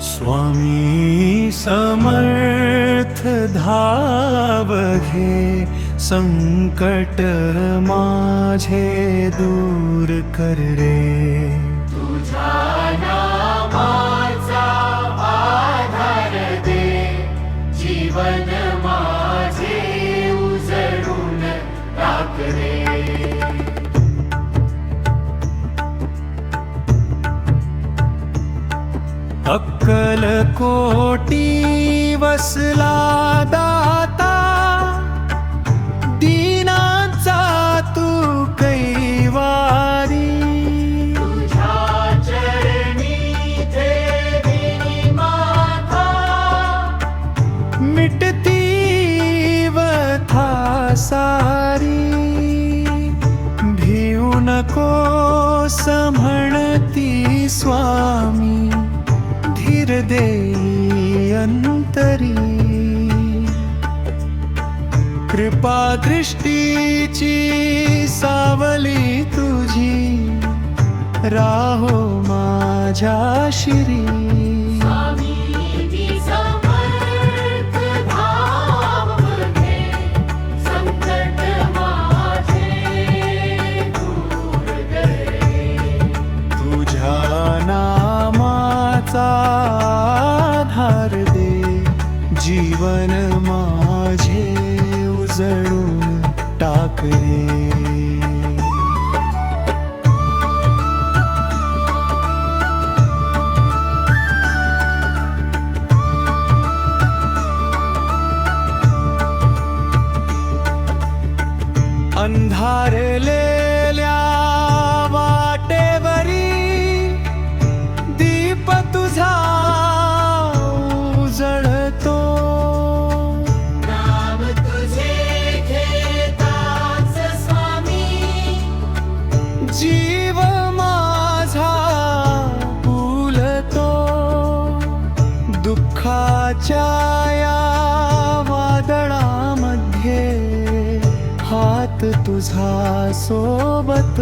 स्वामी समर्थ धावघे, संकट माझे दूर कर रे। तुझा नामाचा आधार दे, जीवन माझे उजळून टाक रे। अक्कल कोटी वसला दाता, दीनांचा तू कैवारी। तुझ्या चरणी ठेविली माथा, मिटती व्यथा सारी। भिऊ नकोस म्हणती स्वामी, धीर देई अंतरी। कृपा दृष्टीची सावली तुझी, राहो माझ्या शिरी। स्वामी समर्थ धावघे, संकट माझे दूर करे। तुझ्या नामाचा आधार दे, जीवन माझे उजळून टाक रे। अंधारलेल्या वाटेवरी, दीप तुझा उजळतो। नाम तुझे घेताच स्वामी, जीव माझा फुलतो। दुःखाच्या या वादळामध्ये, हात तुझा सोबत।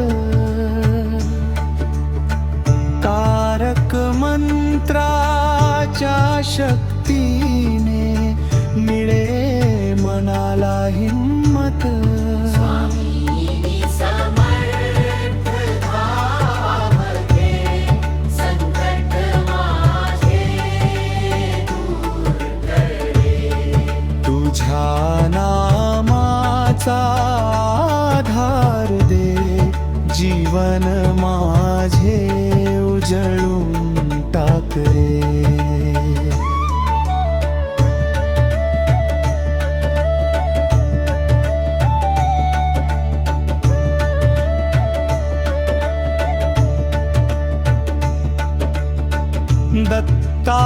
तारक मंत्राच्या शक्तीने, मिळे मनाला हिम्मत। स्वामी समर्थ धावघे, संकट माझे दूर करे। तुझ्या नामाचा आधार दे, जीवन माझे उजळून टाक रे।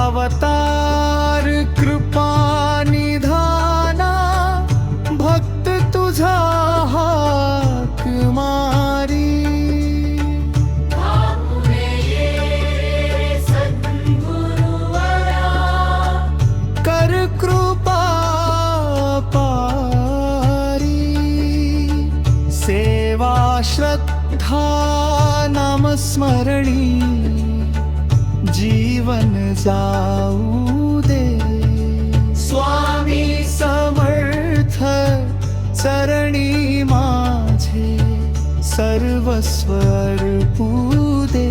दत्तावतार कृपा निधाना, भक्त तुझा हाक मारी। धावून ये सद्गुरुवरा, कर कृपा पारी। सेवा श्रद्धा नामस्मरणी, जीवन जाऊ दे। स्वामी समर्थ चरणी माझे, सर्वस्व अर्पू दे।